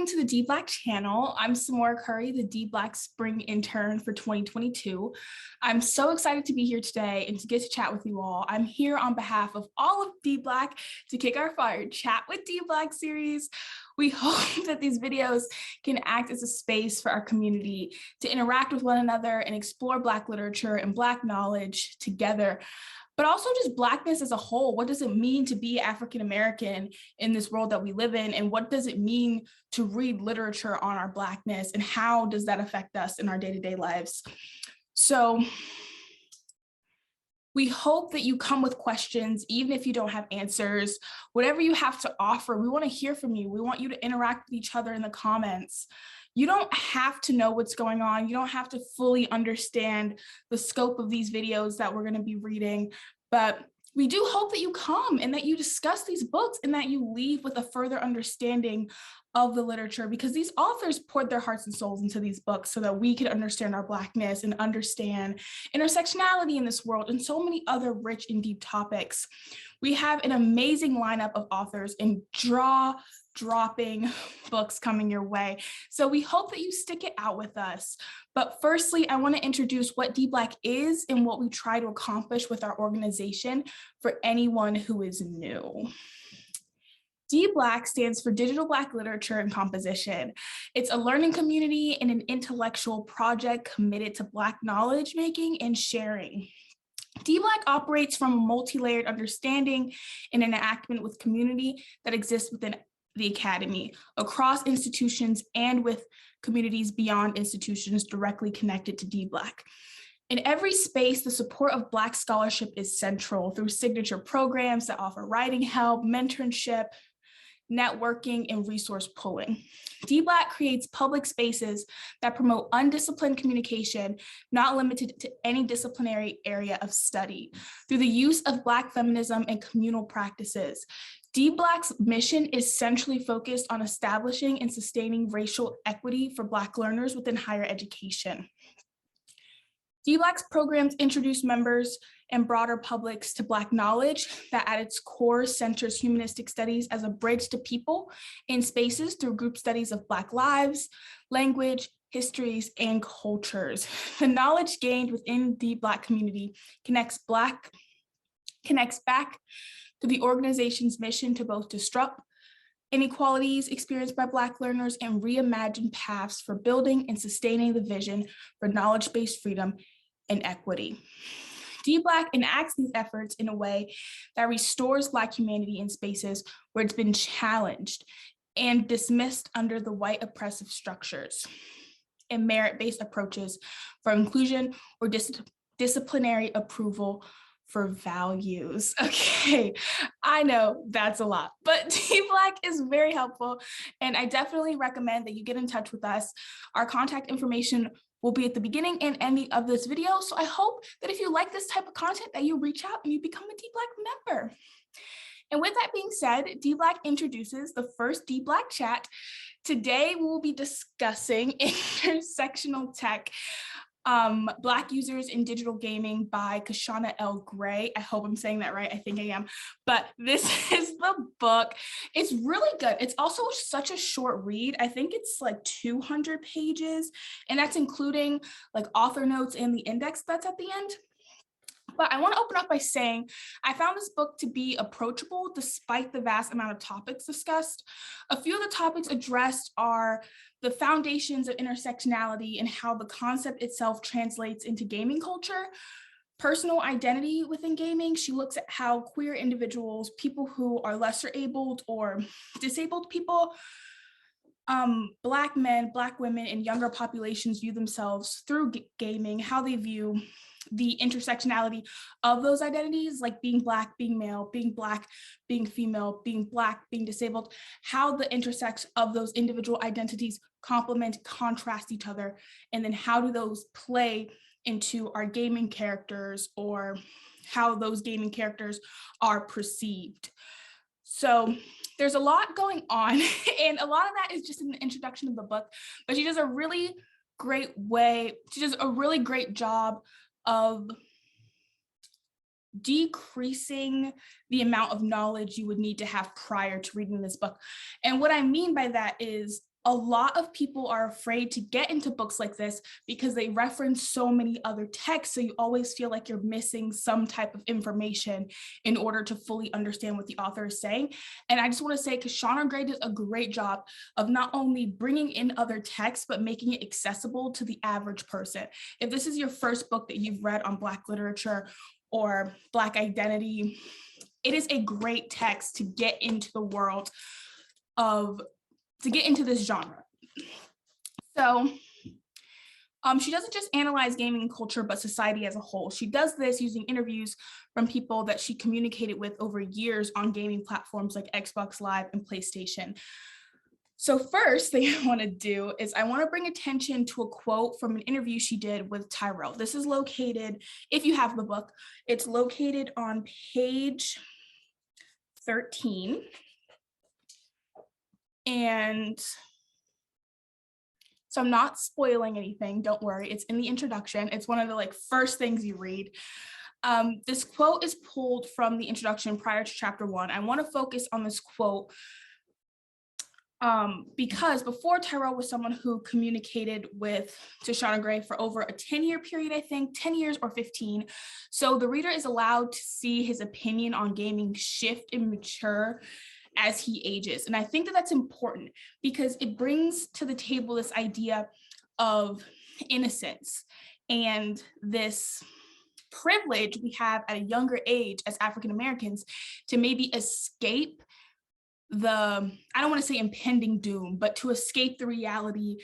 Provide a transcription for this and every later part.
to the DBLAC channel. I'm Samurah Curry, the DBLAC spring intern for 2022. I'm so excited to be here today and to get to chat with you all. I'm here on behalf of all of DBLAC to kick off our Chat with DBLAC series. We hope that these videos can act as a space for our community to interact with one another and explore Black literature and Black knowledge together, but also just Blackness as a whole. What does it mean to be African-American in this world that we live in? And what does it mean to read literature on our Blackness? And how does that affect us in our day-to-day lives? So we hope that you come with questions, even if you don't have answers. Whatever you have to offer, we want to hear from you. We want you to interact with each other in the comments. You don't have to know what's going on. You don't have to fully understand the scope of these videos that we're going to be reading, but we do hope that you come and that you discuss these books and that you leave with a further understanding of the literature, because these authors poured their hearts and souls into these books so that we could understand our Blackness and understand intersectionality in this world and so many other rich and deep topics. We have an amazing lineup of authors and jaw-dropping books coming your way. So we hope that you stick it out with us. But firstly, I want to introduce what DBLAC is and what we try to accomplish with our organization for anyone who is new. DBLAC stands for Digital Black Literature and Composition. It's a learning community and an intellectual project committed to Black knowledge making and sharing. DBLAC operates from a multi-layered understanding and an enactment with community that exists within the academy, across institutions, and with communities beyond institutions directly connected to DBLAC. In every space, the support of Black scholarship is central through signature programs that offer writing help, mentorship, networking, and resource pulling. DBLAC creates public spaces that promote undisciplined communication, not limited to any disciplinary area of study, through the use of Black feminism and communal practices. DBLAC's mission is centrally focused on establishing and sustaining racial equity for Black learners within higher education. DBLAC's programs introduce members and broader publics to Black knowledge that at its core centers humanistic studies as a bridge to people in spaces through group studies of Black lives, language, histories, and cultures. The knowledge gained within the Black community connects back to the organization's mission to both disrupt inequalities experienced by Black learners and reimagine paths for building and sustaining the vision for knowledge-based freedom and equity. DBLAC enacts these efforts in a way that restores Black humanity in spaces where it's been challenged and dismissed under the white oppressive structures and merit-based approaches for inclusion or disciplinary approval for values. Okay, I know that's a lot, but DBLAC is very helpful, and I definitely recommend that you get in touch with us. Our contact information will be at the beginning and ending of this video, so I hope that if you like this type of content that you reach out and you become a DBLAC member. And with that being said, DBLAC introduces the first DBLAC chat. Today we will be discussing Intersectional Tech, Black Users in Digital Gaming by Kishonna L. I hope I'm saying that right. I think I am. But this is the book. It's really good. It's also such a short read. I think it's like 200 pages, and that's including like author notes and the index that's at the end. But I want to open up by saying I found this book to be approachable despite the vast amount of topics discussed. A few of the topics addressed are the foundations of intersectionality and how the concept itself translates into gaming culture, personal identity within gaming. She looks at how queer individuals, people who are lesser abled or disabled people, Black men, Black women, and younger populations view themselves through gaming, how they view the intersectionality of those identities, like being Black, being male, being Black, being female, being Black, being disabled, how the intersects of those individual identities complement, contrast each other, and then how do those play into our gaming characters or how those gaming characters are perceived. So there's a lot going on, and a lot of that is just in the introduction of the book, but she does a really great job of decreasing the amount of knowledge you would need to have prior to reading this book. And what I mean by that is a lot of people are afraid to get into books like this because they reference so many other texts. So you always feel like you're missing some type of information in order to fully understand what the author is saying. And I just want to say Kishonna L did a great job of not only bringing in other texts, but making it accessible to the average person. If this is your first book that you've read on Black literature or Black identity, it is a great text to get into the world of to get into this genre. So she doesn't just analyze gaming culture, but society as a whole. She does this using interviews from people that she communicated with over years on gaming platforms like Xbox Live and PlayStation. So first thing I want to do is I want to bring attention to a quote from an interview she did with Tyrell. This is located, if you have the book, it's located on page 13. And so I'm not spoiling anything, don't worry, it's in the introduction. It's one of the first things you read. This quote is pulled from the introduction prior to chapter 1. I want to focus on this quote because before, Tyrell was someone who communicated with Kishonna L for over a 10-year period, I think, 10 years or 15. So the reader is allowed to see his opinion on gaming shift and mature as he ages. And I think that that's important because it brings to the table this idea of innocence and this privilege we have at a younger age as African Americans to maybe escape the, I don't want to say impending doom, but to escape the reality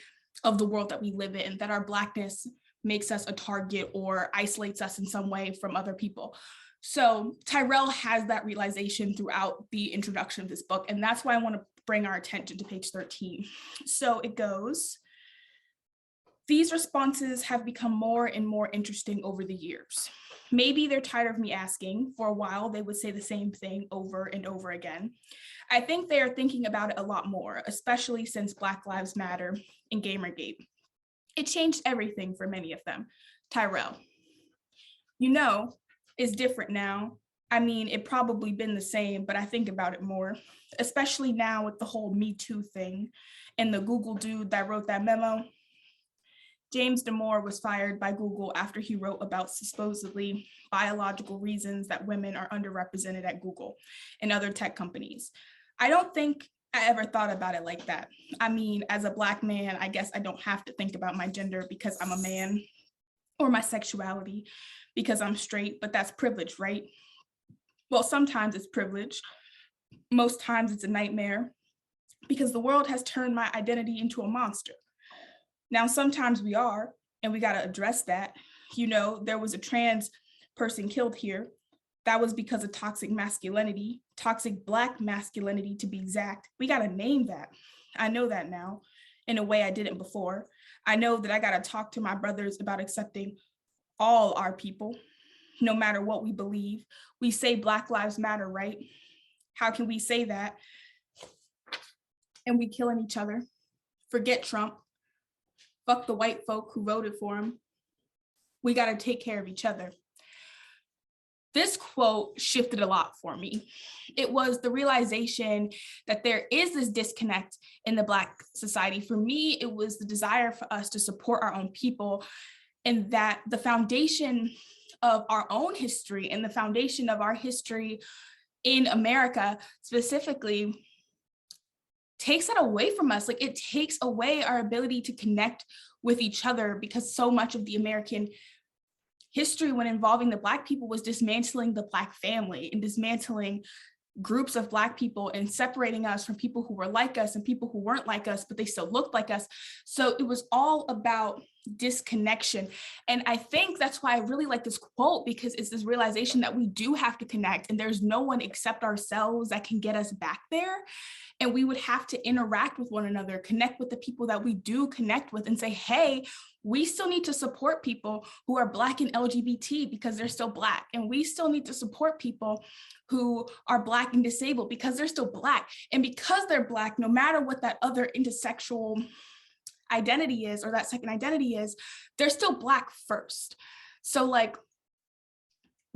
of the world that we live in, that our Blackness makes us a target or isolates us in some way from other people. So Tyrell has that realization throughout the introduction of this book, and that's why I want to bring our attention to page 13. So it goes, these responses have become more and more interesting over the years. Maybe they're tired of me asking. For a while, they would say the same thing over and over again. I think they are thinking about it a lot more, especially since Black Lives Matter and Gamergate. It changed everything for many of them. Tyrell, you know, is different now. I mean, it probably been the same, but I think about it more, especially now with the whole Me Too thing and the Google dude that wrote that memo. James Damore was fired by Google after he wrote about supposedly biological reasons that women are underrepresented at Google and other tech companies. I don't think I ever thought about it like that. I mean, as a Black man, I guess I don't have to think about my gender because I'm a man, or my sexuality because I'm straight, but that's privilege, right? Well, sometimes it's privilege. Most times it's a nightmare because the world has turned my identity into a monster. Now, sometimes we are, and we got to address that. You know, there was a trans person killed here. That was because of toxic masculinity, toxic Black masculinity to be exact. We got to name that. I know that now in a way I didn't before. I know that I got to talk to my brothers about accepting all our people, no matter what we believe. We say Black Lives Matter, right? How can we say that and we killing each other? Forget Trump. Fuck the white folk who voted for him. We got to take care of each other. This quote shifted a lot for me. It was the realization that there is this disconnect in the Black society. For me, it was the desire for us to support our own people, and that the foundation of our own history and the foundation of our history in America specifically takes that away from us. Like, it takes away our ability to connect with each other, because so much of the American history when involving the Black people was dismantling the Black family and dismantling groups of Black people and separating us from people who were like us and people who weren't like us, but they still looked like us. So it was all about disconnection. And I think that's why I really like this quote, because it's this realization that we do have to connect, and there's no one except ourselves that can get us back there. And we would have to interact with one another, connect with the people that we do connect with, and say, hey, we still need to support people who are Black and LGBT because they're still Black. And we still need to support people who are Black and disabled because they're still Black. And because they're Black, no matter what that other intersexual identity is, or that second identity is, they're still Black first. So like,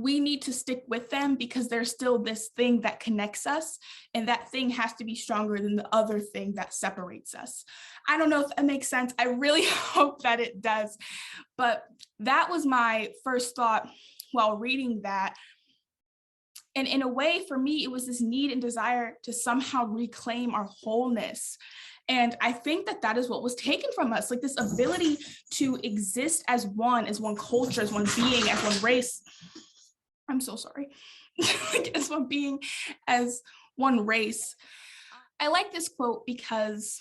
we need to stick with them because there's still this thing that connects us, and that thing has to be stronger than the other thing that separates us. I don't know if that makes sense. I really hope that it does. But that was my first thought while reading that. And in a way, for me, it was this need and desire to somehow reclaim our wholeness. And I think that that is what was taken from us, like this ability to exist as one culture, as one being, as one race. I'm so sorry. As one being, as one race. I like this quote because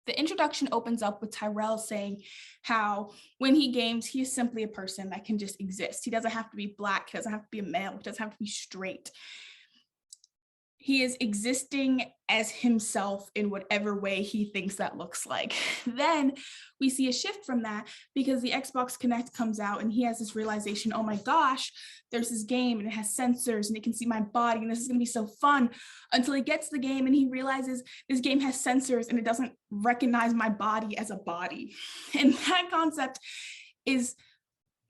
the introduction opens up with Tyrell saying how when he games, he is simply a person that can just exist. He doesn't have to be Black, he doesn't have to be a male, he doesn't have to be straight. He is existing as himself in whatever way he thinks that looks like. Then we see a shift from that because the Xbox Connect comes out and he has this realization, oh my gosh, there's this game and it has sensors and it can see my body and this is gonna be so fun, until he gets the game and he realizes this game has sensors and it doesn't recognize my body as a body. And that concept is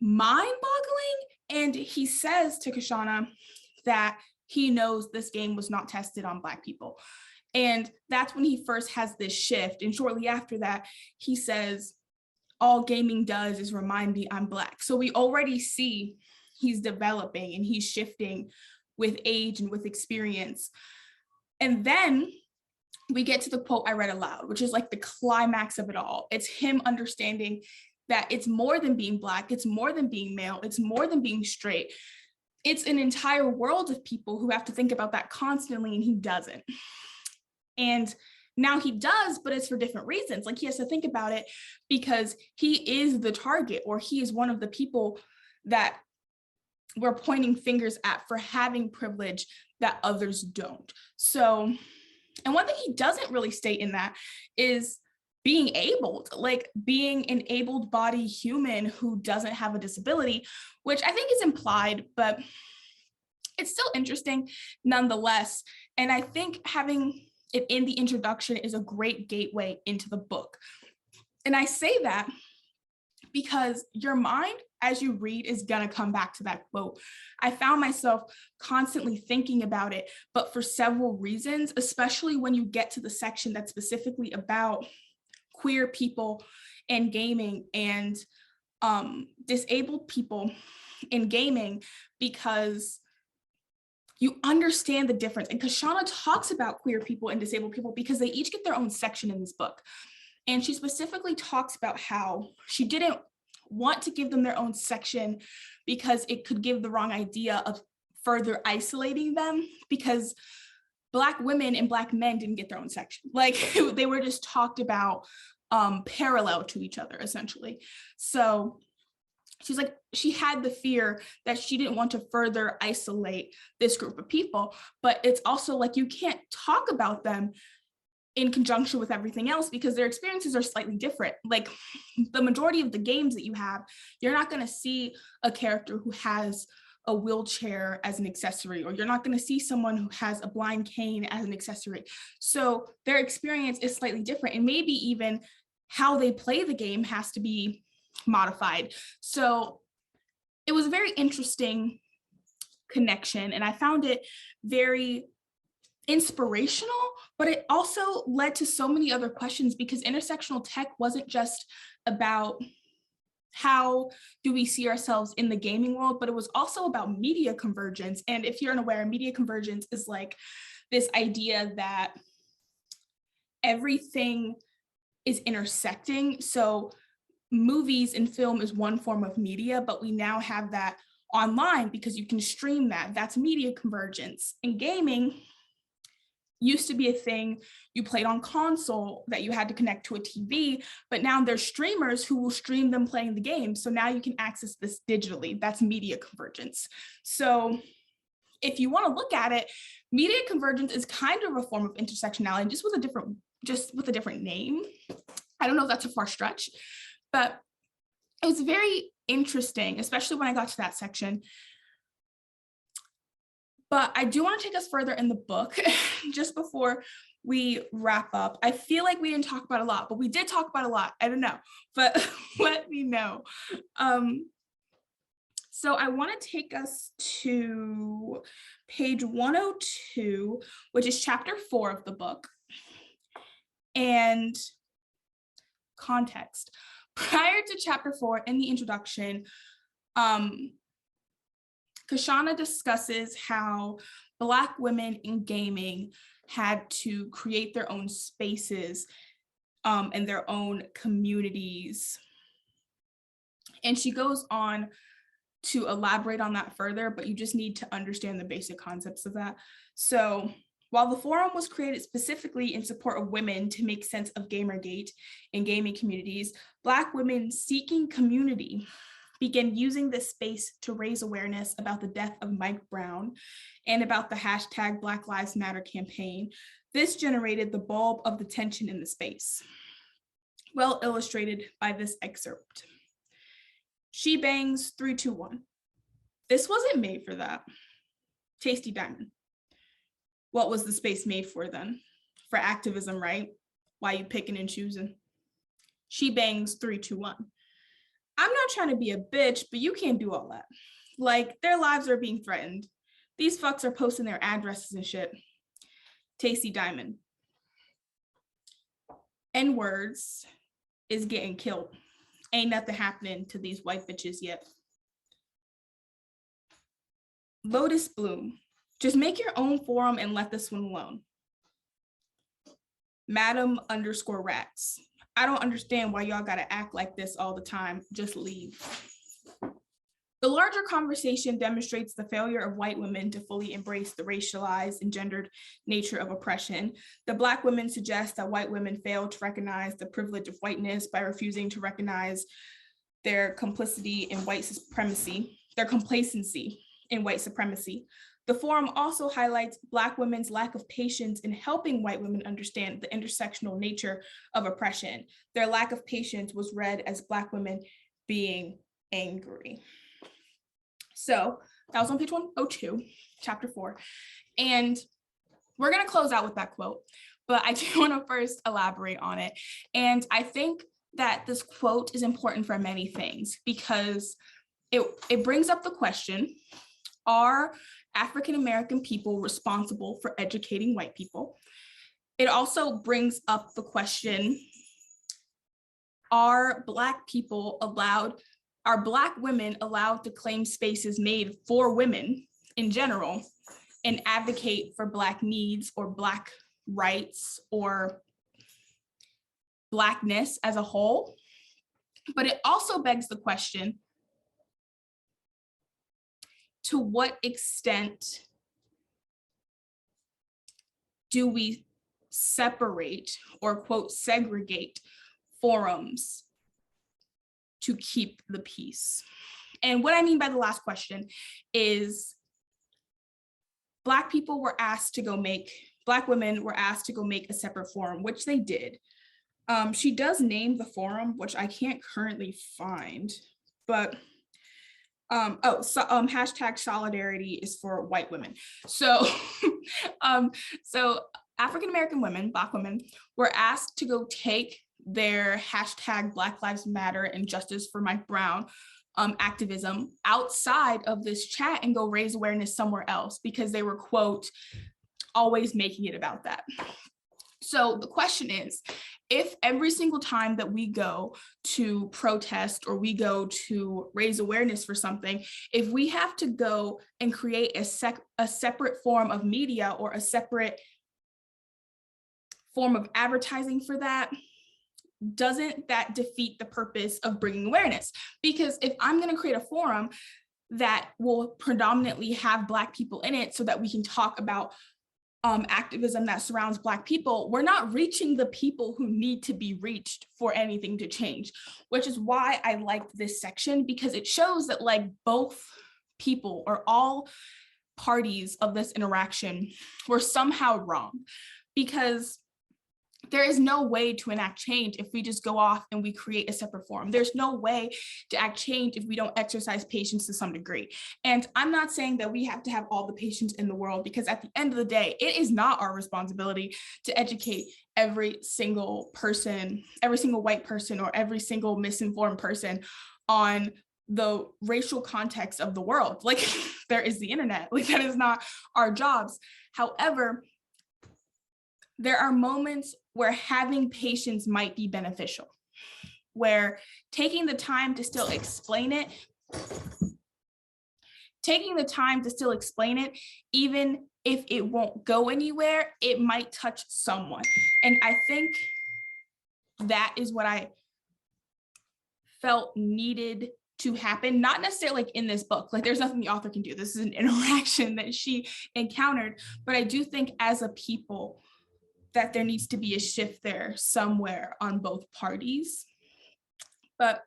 mind-boggling. And he says to Kishonna that he knows this game was not tested on Black people. And that's when he first has this shift. And shortly after that, he says, all gaming does is remind me I'm Black. So we already see he's developing and he's shifting with age and with experience. And then we get to the quote I read aloud, which is like the climax of it all. It's him understanding that it's more than being Black, it's more than being male, it's more than being straight. It's an entire world of people who have to think about that constantly, and he doesn't. And now he does, but it's for different reasons. Like he has to think about it because he is the target, or he is one of the people that we're pointing fingers at for having privilege that others don't. So, and one thing he doesn't really state in that is being abled, like being an able-bodied human who doesn't have a disability, which I think is implied, but it's still interesting nonetheless. And I think having it in the introduction is a great gateway into the book. And I say that because your mind, as you read, is gonna come back to that quote. I found myself constantly thinking about it, but for several reasons, especially when you get to the section that's specifically about queer people in gaming and disabled people in gaming, because you understand the difference. And Kishonna talks about queer people and disabled people because they each get their own section in this book. And she specifically talks about how she didn't want to give them their own section because it could give the wrong idea of further isolating them, because Black women and Black men didn't get their own section. Like they were just talked about parallel to each other, essentially. So she's like, she had the fear that she didn't want to further isolate this group of people, but it's also like you can't talk about them in conjunction with everything else because their experiences are slightly different. Like the majority of the games that you have, you're not going to see a character who has a wheelchair as an accessory, or you're not going to see someone who has a blind cane as an accessory. So their experience is slightly different, and maybe even how they play the game has to be modified. So it was a very interesting connection, and I found it very inspirational, but it also led to so many other questions, because intersectional tech wasn't just about how do we see ourselves in the gaming world, but it was also about media convergence. And if you're unaware, media convergence is like this idea that everything is intersecting. So movies and film is one form of media, but we now have that online because you can stream that. That's media convergence. And gaming used to be a thing you played on console that you had to connect to a TV, but now there's streamers who will stream them playing the game. So now you can access this digitally. That's media convergence. So if you want to look at it, media convergence is kind of a form of intersectionality, just with a different name. I don't know if that's a far stretch, but it was very interesting, especially when I got to that section. But I do want to take us further in the book just before we wrap up. I feel like we didn't talk about a lot, but we did talk about a lot. I don't know, but let me know. So I want to take us to page 102, which is chapter 4 of the book. And context. Prior to chapter 4, in the introduction, Kishonna discusses how Black women in gaming had to create their own spaces and their own communities. And she goes on to elaborate on that further, but you just need to understand the basic concepts of that. So while the forum was created specifically in support of women to make sense of Gamergate in gaming communities, Black women seeking community began using this space to raise awareness about the death of Mike Brown and about the hashtag Black Lives Matter campaign. This generated the bulb of the tension in the space, well illustrated by this excerpt. She bangs 3-2-1. This wasn't made for that. Tasty Diamond. What was the space made for then? For activism, right? Why you picking and choosing? She bangs 3-2-1. I'm not trying to be a bitch, but you can't do all that. Like, their lives are being threatened. These fucks are posting their addresses and shit. Tasty Diamond. N-words is getting killed. Ain't nothing happening to these white bitches yet. Lotus Bloom. Just make your own forum and let this one alone. Madam_rats. I don't understand why y'all gotta act like this all the time. Just leave. The larger conversation demonstrates the failure of white women to fully embrace the racialized and gendered nature of oppression. The Black women suggest that white women fail to recognize the privilege of whiteness by refusing to recognize their complicity in white supremacy, their complacency in white supremacy. The forum also highlights Black women's lack of patience in helping white women understand the intersectional nature of oppression. Their lack of patience was read as Black women being angry. So that was on page 102, chapter 4. And we're going to close out with that quote, but I do want to first elaborate on it. And I think that this quote is important for many things because it brings up the question, are African-American people responsible for educating white people? It also brings up the question, are Black women allowed to claim spaces made for women in general and advocate for Black needs or Black rights or Blackness as a whole? But it also begs the question, to what extent do we separate or quote segregate forums to keep the peace? And what I mean by the last question is Black women were asked to go make a separate forum, which they did. She does name the forum, which I can't currently find, but hashtag solidarity is for white women. So, so African-American women, Black women, were asked to go take their hashtag Black Lives Matter and Justice for Mike Brown activism outside of this chat and go raise awareness somewhere else because they were, quote, always making it about that. So the question is, if every single time that we go to protest or we go to raise awareness for something, if we have to go and create a separate form of media or a separate form of advertising for that, doesn't that defeat the purpose of bringing awareness? Because if I'm going to create a forum that will predominantly have Black people in it so that we can talk about activism that surrounds Black people, we're not reaching the people who need to be reached for anything to change, which is why I liked this section, because it shows that like both people or all parties of this interaction were somehow wrong, because there is no way to enact change if we just go off and we create a separate forum. There's no way to act change if we don't exercise patience to some degree. And I'm not saying that we have to have all the patience in the world, because at the end of the day, it is not our responsibility to educate every single person, every single white person, or every single misinformed person on the racial context of the world. Like there is the internet, like that is not our jobs. However, there are moments where having patience might be beneficial, where taking the time to still explain it, even if it won't go anywhere, it might touch someone. And I think that is what I felt needed to happen, not necessarily like in this book, like there's nothing the author can do. This is an interaction that she encountered, but I do think as a people that there needs to be a shift there somewhere on both parties. But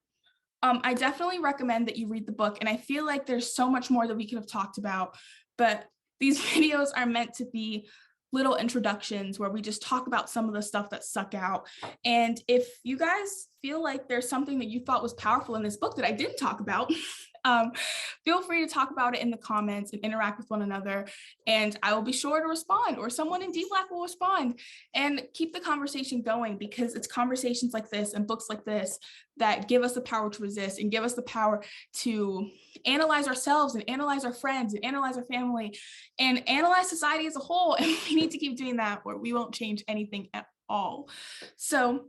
I definitely recommend that you read the book, and I feel like there's so much more that we could have talked about, but these videos are meant to be little introductions where we just talk about some of the stuff that stuck out. And if you guys feel like there's something that you thought was powerful in this book that I didn't talk about, feel free to talk about it in the comments and interact with one another, and I will be sure to respond, or someone in DBLAC will respond, and keep the conversation going, because it's conversations like this and books like this that give us the power to resist and give us the power to analyze ourselves and analyze our friends and analyze our family and analyze society as a whole. And we need to keep doing that, or we won't change anything at all. So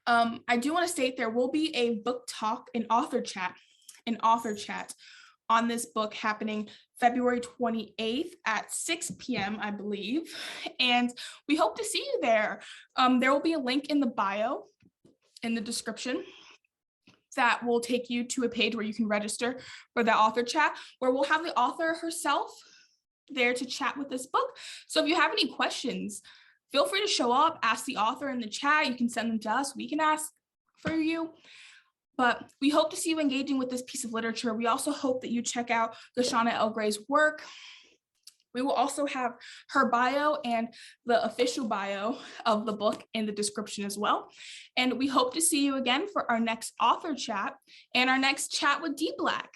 I do want to state there will be a book talk, an author chat on this book happening February 28th at 6 p.m., I believe. And we hope to see you there. There will be a link in the bio, in the description, that will take you to a page where you can register for the author chat, where we'll have the author herself there to chat with this book. So if you have any questions, feel free to show up, ask the author in the chat. You can send them to us. We can ask for you. But we hope to see you engaging with this piece of literature. We also hope that you check out Kishonna L. work. We will also have her bio and the official bio of the book in the description as well. And we hope to see you again for our next author chat and our next chat with DBLAC.